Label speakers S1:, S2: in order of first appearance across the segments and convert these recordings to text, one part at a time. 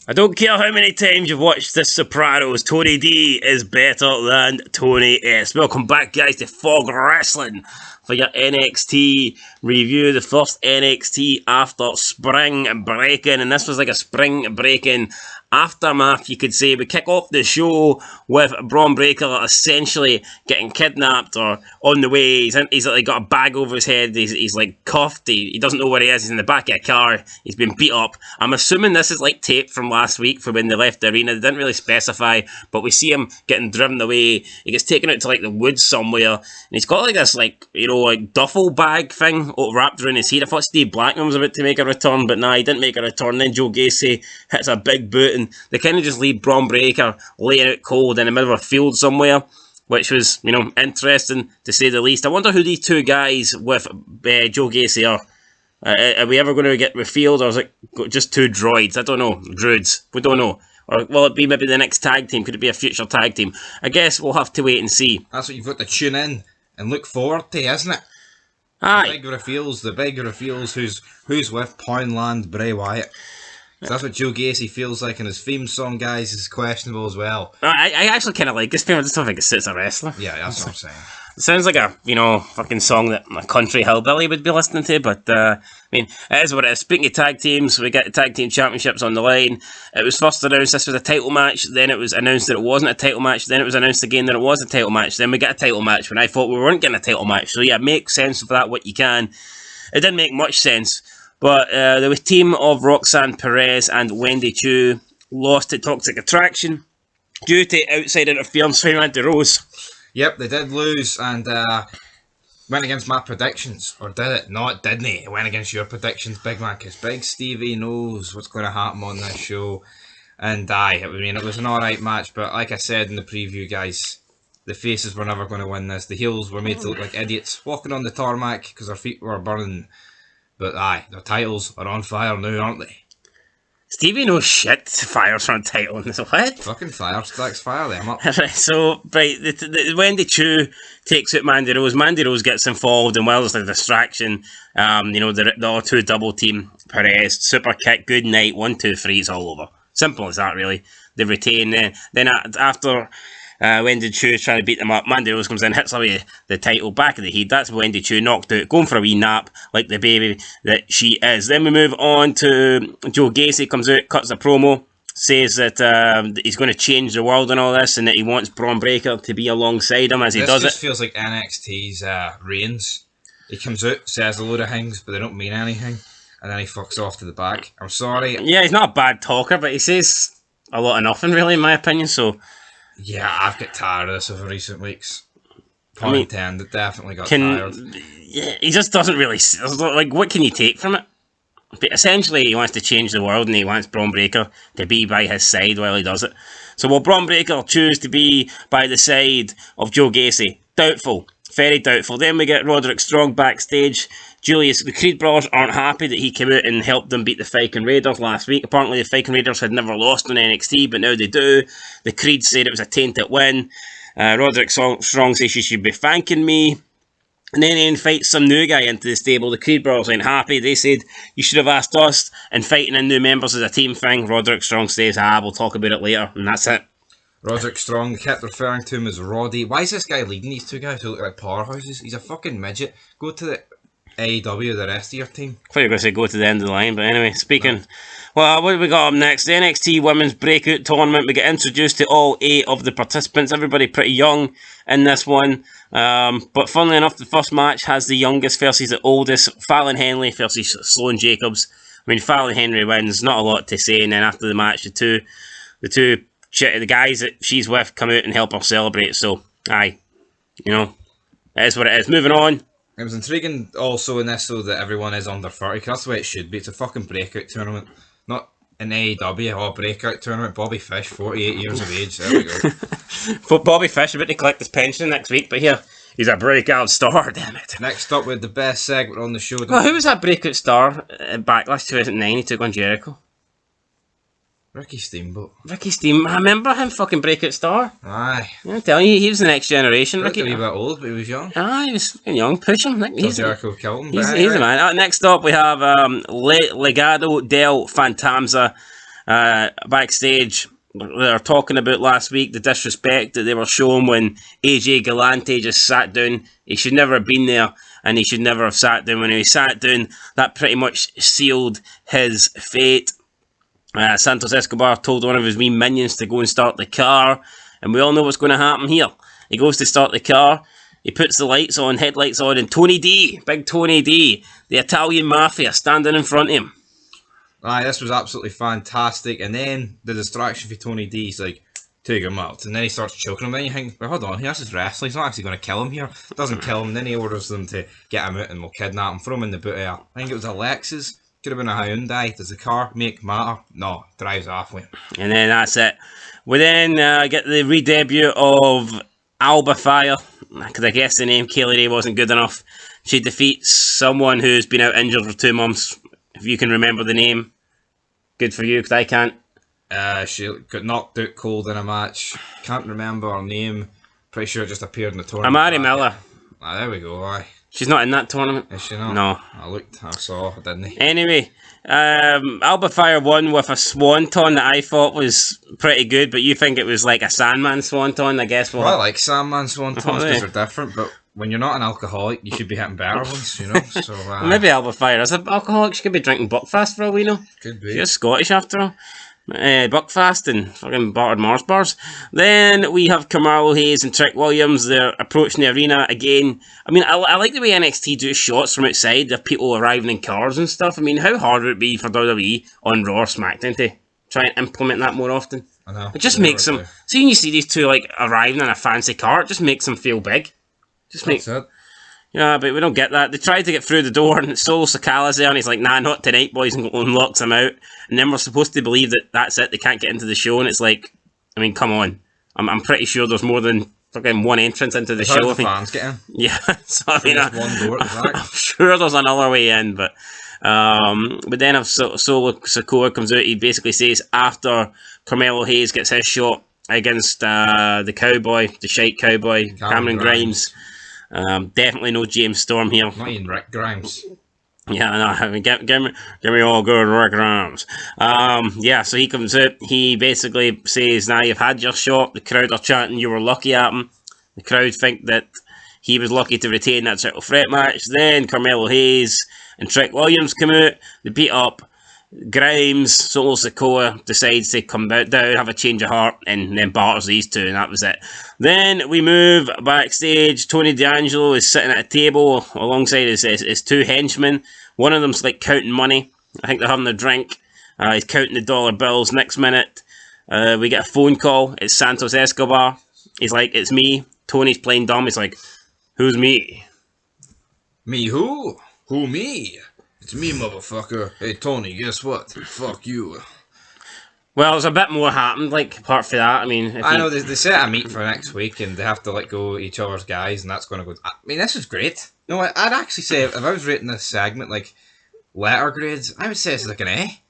S1: I don't care how many times you've watched The Sopranos, Tony D is better than Tony S. Welcome back, guys, to Fog Wrestling for your NXT review. The first NXT after spring break-in, and this was like a spring break-in aftermath, you could say. We kick off the show with Bron Breakker essentially getting kidnapped or on the way. He's like got a bag over his head. He's like cuffed. He doesn't know where he is. He's in the back of a car. He's been beat up. I'm assuming this is like tape from last week from when they left the arena. They didn't really specify, but we see him getting driven away. He gets taken out to like the woods somewhere, and he's got like this like duffel bag thing wrapped around his head. I thought Steve Blackman was about to make a return, but nah, he didn't make a return. Then Joe Gacy hits a big boot, and they kind of just leave Bron Breakker laying out cold in the middle of a field somewhere, which was, interesting to say the least. I wonder who these two guys with Joe Gacy are. Are we ever going to get revealed, or is it just two droids? I don't know. Druids. We don't know. Or will it be maybe the next tag team? Could it be a future tag team? I guess we'll have to wait and see.
S2: That's what you've got to tune in and look forward to, isn't it?
S1: Aye.
S2: The big reveals who's with Poundland Bray Wyatt. So that's what Joe Gacy feels like, and his theme song, guys, is questionable as well.
S1: I actually kind of like this theme. I just don't think it suits a wrestler.
S2: Yeah, that's what I'm saying.
S1: It sounds like a, fucking song that a country hillbilly would be listening to, but, it is what it is. Speaking of tag teams, we get the tag team championships on the line. It was first announced this was a title match, then it was announced that it wasn't a title match, then it was announced again that it was a title match, then we get a title match when I thought we weren't getting a title match. So yeah, make sense of that what you can. It didn't make much sense, but there was a team of Roxanne Perez and Wendy Chu lost to Toxic Attraction due to outside interference from Mandy Rose.
S2: Yep, they did lose, and went against my predictions. Or did it? No, it didn't. It went against your predictions, big man, because Big Stevie knows what's going to happen on this show. And it was an alright match, but like I said in the preview, guys, the faces were never going to win this. The heels were made to look like idiots, walking on the tarmac because their feet were burning. But their titles are on fire now, aren't they?
S1: Stevie knows shit. Fires on title and what?
S2: Fucking fire sticks, fire them up.
S1: Right, so the Wendy Chu takes out Mandy Rose. Mandy Rose gets involved, and while there's a distraction, the other two double team Perez, super kick, good night, 1, 2, 3, it's all over. Simple as that, really. They retain. Then after Wendy Chu trying to beat them up, Mandy Rose comes in, hits away the title back of the head. That's Wendy Chu knocked out, going for a wee nap like the baby that she is. Then we move on to Joe Gacy comes out, cuts a promo, says that he's going to change the world and all this, and that he wants Bron Breakker to be alongside him as he does it.
S2: This just feels like NXT's reigns. He comes out, says a load of things, but they don't mean anything, and then he fucks off to the back. I'm sorry.
S1: Yeah, he's not a bad talker, but he says a lot of nothing, really, in my opinion, so...
S2: Yeah, I've got tired of this over recent weeks. Intended, definitely got tired.
S1: Yeah, he just doesn't really... Like, what can you take from it? But essentially, he wants to change the world, and he wants Bron Breakker to be by his side while he does it. So will Bron Breakker choose to be by the side of Joe Gacy? Doubtful. Very doubtful. Then we get Roderick Strong backstage. The Creed Brothers aren't happy that he came out and helped them beat the Viking Raiders last week. Apparently the Viking Raiders had never lost on NXT, but now they do. The Creed said it was a tainted win. Roderick Strong says you should be thanking me. And then he invites some new guy into the stable. The Creed Brothers ain't happy. They said, you should have asked us. Inviting in new members is a team thing. Roderick Strong says, we'll talk about it later. And that's it.
S2: Roderick Strong kept referring to him as Roddy. Why is this guy leading these two guys who look like powerhouses? He's a fucking midget. Go to the AEW, the rest of your team.
S1: I thought you were going to say go to the end of the line, but anyway, speaking. No. Well, what have we got up next? The NXT Women's Breakout Tournament. We get introduced to all 8 of the participants. Everybody pretty young in this one. But funnily enough, the first match has the youngest versus the oldest. Fallon Henley versus Sloane Jacobs. I mean, Fallon Henley wins, not a lot to say. And then after the match, the guys that she's with come out and help her celebrate. So, it is what it is. Moving on.
S2: It was intriguing also in this, though, that everyone is under 30, because that's the way it should be. It's a fucking breakout tournament. Not an AEW breakout tournament. Bobby Fish, 48 years of age. There we go.
S1: For Bobby Fish, about to collect his pension next week, but here, he's a breakout star, damn it.
S2: Next up, with the best segment on the show.
S1: Well, who was that breakout star at Backlash 2009? He took on Jericho.
S2: Ricky Steamboat.
S1: I remember him, fucking breakout star.
S2: Aye.
S1: Yeah, I'm telling you, he was the next generation.
S2: Ricky was a bit old, but he was young.
S1: Aye, he was young, pushing.
S2: Jericho killed him.
S1: He's the man. Next up, we have Legado del Fantasma backstage, they were talking about last week the disrespect that they were shown when AJ Galante just sat down. He should never have been there, and he should never have sat down. When he sat down, that pretty much sealed his fate. Santos Escobar told one of his wee minions to go and start the car, and we all know what's going to happen here. He goes to start the car, he puts the lights on, headlights on, and Tony D, big Tony D, the Italian Mafia, standing in front of him.
S2: Aye, this was absolutely fantastic. And then the distraction for Tony D, he's like, take him out. And then he starts choking him. Then you think, well, hold on, here's his wrestling. He's not actually going to kill him here. Doesn't kill him. Then he orders them to get him out and we'll kidnap him, throw him in the boot of I think it was a Lexus. Could have been a Hyundai. Does the car make matter? No, drives off with him.
S1: And then that's it. We then get the re-debut of Alba Fire, because I guess the name Kaylee Ray wasn't good enough. She defeats someone who's been out injured for 2 months. If you can remember the name, good for you, because I can't.
S2: She got knocked out cold in a match. Can't remember her name. Pretty sure it just appeared in the tournament.
S1: Amari Miller.
S2: Ah, there we go, aye.
S1: She's not in that tournament.
S2: Is she not?
S1: No.
S2: I looked, I saw, didn't he?
S1: Anyway, Alba Fire won with a swanton that I thought was pretty good, but you think it was like a Sandman swanton, I guess.
S2: Well, I like Sandman swantons because they're different, but when you're not an alcoholic, you should be hitting better ones, you know? So
S1: well, maybe Alba Fire is an alcoholic. She could be drinking Buckfast for all we know.
S2: Could be.
S1: She's Scottish after all. Buckfast and fucking battered Mars bars. Then we have Carmelo Hayes and Trick Williams. They're approaching the arena again. I mean, I like the way NXT do shots from outside of people arriving in cars and stuff. I mean, how hard would it be for WWE on Raw or SmackDown to try and implement that more often?
S2: I know.
S1: It just makes them. See, when you see these two like arriving in a fancy car, it just makes them feel big. Just makes.
S2: That's it.
S1: Yeah, but we don't get that. They tried to get through the door, and Solo Sikoa's there, and he's like, nah, not tonight, boys, and locks them out. And then we're supposed to believe that that's it, they can't get into the show, and it's like, I mean, come on. I'm pretty sure there's more than fucking one entrance into the show.
S2: How the fans get in?
S1: Yeah, so I mean,
S2: one door at the back.
S1: I'm sure there's another way in, but then if Solo Sikoa comes out, he basically says after Carmelo Hayes gets his shot against the cowboy, the shite cowboy, Cameron Grimes. Definitely no James Storm here.
S2: Not even Rick Grimes.
S1: Yeah, no, I mean, give me all good Rick Grimes. Yeah, so he comes out. He basically says, "Now you've had your shot." The crowd are chanting, "You were lucky at him." The crowd think that he was lucky to retain that triple threat match. Then Carmelo Hayes and Trick Williams come out. They beat up Grimes. Solo Sikoa decides to come down, have a change of heart, and then batters these two, and that was it. Then we move backstage. Tony D'Angelo is sitting at a table alongside his two henchmen. One of them's like counting money. I think they're having a drink. He's counting the dollar bills. Next minute, we get a phone call. It's Santos Escobar. He's like, "It's me." Tony's playing dumb. He's like, "Who's me?"
S2: Me who? Who me? It's me, motherfucker. Hey, Tony, guess what? Fuck you.
S1: Well, there's a bit more happened, like, apart from that. I mean,
S2: I know they set a meet for next week and they have to let go each other's guys, and that's going to go. I mean, this is great. No, I'd actually say if I was rating this segment like letter grades, I would say it's like an A.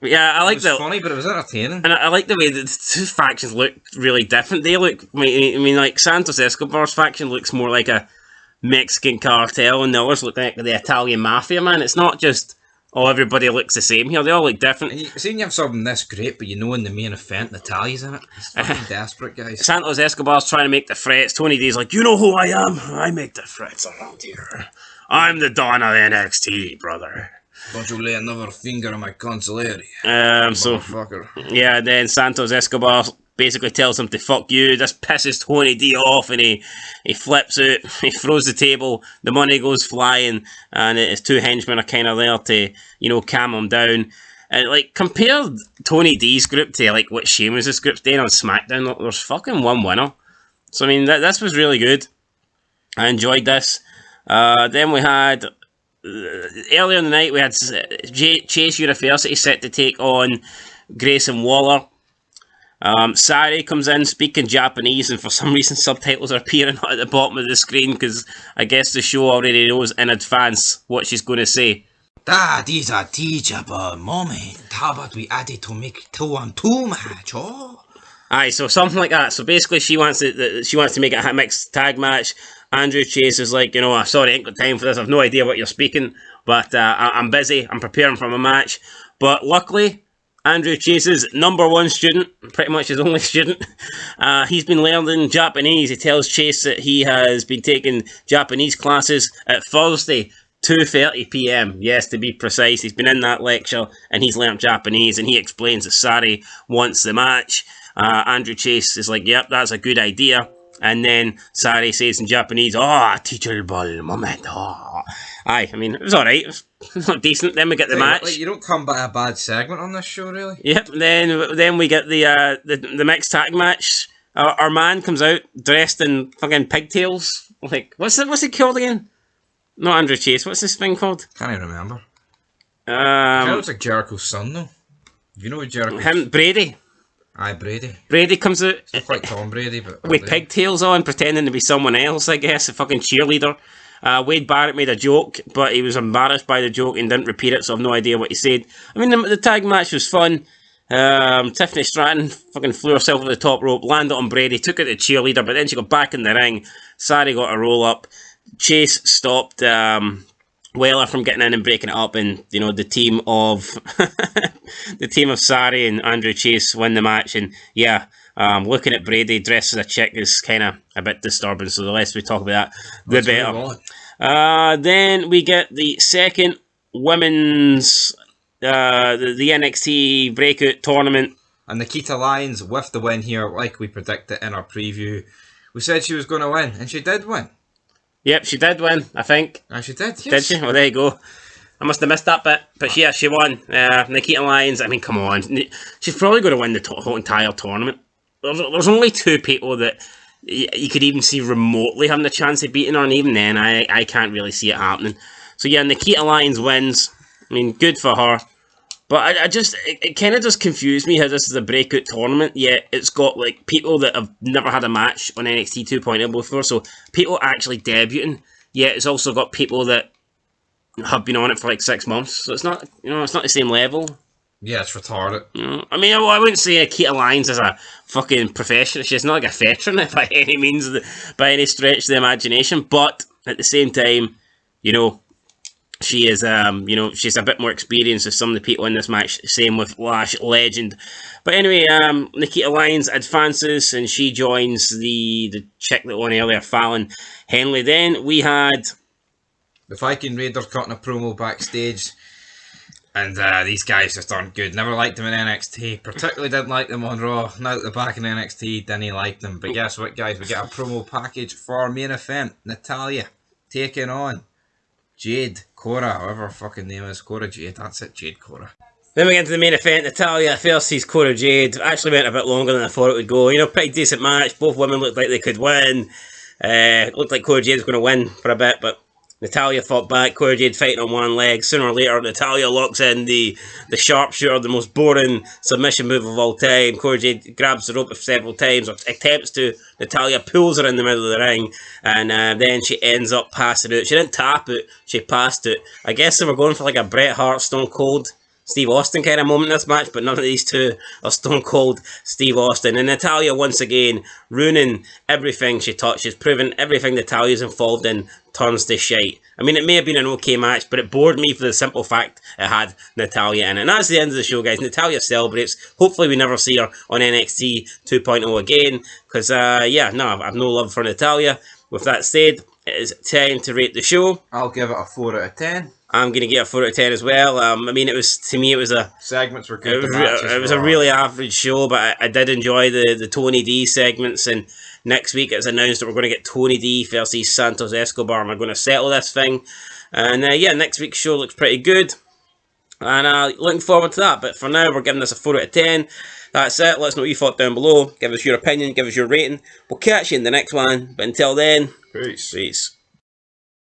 S1: Yeah, I like that.
S2: It was funny, but it was entertaining.
S1: And I like the way that the two factions look really different. They look, I mean, like, Santos Escobar's faction looks more like a Mexican cartel, and the others look like the Italian Mafia, man. It's not just, oh, everybody looks the same here. They all look different.
S2: And you have something this great, but you know in the main event, Natalya's in it. It's fucking desperate, guys.
S1: Santos Escobar's trying to make the threats. Tony D's like, you know who I am? I make the threats around here. I'm the Don of NXT, brother.
S2: Don't you lay another finger on my consigliere.
S1: Yeah, then Santos Escobar basically tells him to fuck you. This pisses Tony D off, and he flips out, he throws the table, the money goes flying, and his two henchmen are kind of there to, you know, calm him down. And, like, compare Tony D's group to, like, what Sheamus' group's doing on SmackDown. There's fucking one winner. So, I mean, this was really good. I enjoyed this. Then we had, earlier in the night, we had Chase University set to take on Grayson Waller. Sari comes in speaking Japanese, and for some reason subtitles are appearing at the bottom of the screen because I guess the show already knows in advance what she's going to say.
S2: That is a teachable moment. How about we add it to make 2-on-2 match, oh?
S1: Aye, so something like that. So basically she wants to make it a mixed tag match. Andrew Chase is like, you know, sorry, I ain't got time for this. I've no idea what you're speaking, but I'm busy. I'm preparing for my match. But luckily, Andrew Chase's #1 student, pretty much his only student. He's been learning Japanese. He tells Chase that he has been taking Japanese classes at Thursday, 2:30 p.m. Yes, to be precise. He's been in that lecture and he's learnt Japanese, and he explains that Sari wants the match. Andrew Chase is like, yep, that's a good idea. And then Sari says in Japanese, teachable moment. Oh. Aye, I mean, it was alright. It was not decent. Then we get the match.
S2: Like, you don't come by a bad segment on this show, really.
S1: Yep, then we get the mixed tag match. Our man comes out dressed in fucking pigtails. Like, what's it called again? Not Andrew Chase. What's this thing called?
S2: Can't even remember. It looks like Jericho's son, though. You know what Jericho?
S1: Brady.
S2: Aye, Brady.
S1: Brady comes out.
S2: It's quite Tom Brady, but
S1: with pigtails on, pretending to be someone else, I guess. A fucking cheerleader. Wade Barrett made a joke, but he was embarrassed by the joke and didn't repeat it, so I've no idea what he said. I mean, the tag match was fun. Tiffany Stratton fucking flew herself over the top rope, landed on Brady, took it to cheerleader, but then she got back in the ring. Sari got a roll up. Chase stopped Weller from getting in and breaking it up, and you know the team of the team of Sari and Andrew Chase win the match. And yeah, looking at Brady dressed as a chick is kind of a bit disturbing. So the less we talk about that, the better. Then we get the second women's the NXT Breakout tournament,
S2: and Nikita Lyons with the win here, like we predicted in our preview. We said she was going to win, and she did win.
S1: Yep, she did win, I think.
S2: And she did, yes.
S1: Did she? Well, there you go. I must have missed that bit. But yeah, she won. Nikita Lyons, I mean, come on. She's probably going to win the whole entire tournament. There's only 2 people that you could even see remotely having a chance of beating her, and even then, I can't really see it happening. So yeah, Nikita Lyons wins. I mean, good for her. But it kind of just confused me how this is a Breakout tournament, yet it's got like people that have never had a match on NXT 2.0 before, so people actually debuting, yet it's also got people that have been on it for like 6 months, so it's not, it's not the same level.
S2: Yeah, it's retarded.
S1: I mean, I wouldn't say Nikita Lyons is a fucking professional. She's not like a veteran by any means, by any stretch of the imagination, but at the same time, she is, she's a bit more experienced than some of the people in this match. Same with Lash Legend. But anyway, Nikita Lyons advances and she joins the chick that won earlier, Fallon Henley. Then we had
S2: the Viking Raiders cutting a promo backstage. And these guys just aren't good. Never liked them in NXT. Particularly didn't like them on Raw. Now that they're back in NXT, didn't like them. But guess what, guys? We get a promo package for our main event. Natalya taking on Jade, Cora, whatever her fucking name is. Cora Jade, that's it, Jade Cora.
S1: Then we get into the main event. Natalya versus Cora Jade. Actually went a bit longer than I thought it would go. Pretty decent match. Both women looked like they could win. Looked like Cora Jade was going to win for a bit, but Natalya fought back. Cora Jade fighting on one leg. Sooner or later, Natalya locks in the sharpshooter, the most boring submission move of all time. Cora Jade grabs the rope several times, or attempts to. Natalya pulls her in the middle of the ring, and then she ends up passing out. She didn't tap it, she passed it. I guess they were going for like a Bret Hart, Stone Cold, Steve Austin kind of moment in this match, but none of these two are Stone Cold Steve Austin. And Natalya once again ruining everything she touches, proving everything Natalya's involved in turns to shite. I mean, it may have been an okay match, but it bored me for the simple fact it had Natalya in it. And that's the end of the show, guys. Natalya celebrates. Hopefully we never see her on NXT 2.0 again, because, I've no love for Natalya. With that said, it is time to rate the show.
S2: I'll give it a 4 out of 10.
S1: I'm going to give it a 4 out of 10 as well. I mean, it was a...
S2: segments were good.
S1: It was a really average show, but I did enjoy the Tony D segments, and next week it's announced that we're going to get Tony D versus SANTOS Escobar, and we're going to settle this thing. And next week's show looks pretty good, and looking forward to that. But for now, we're giving this a 4 out of 10. That's it. Let us know what you thought down below. Give us your opinion, give us your rating. We'll catch you in the next one, but until then,
S2: peace.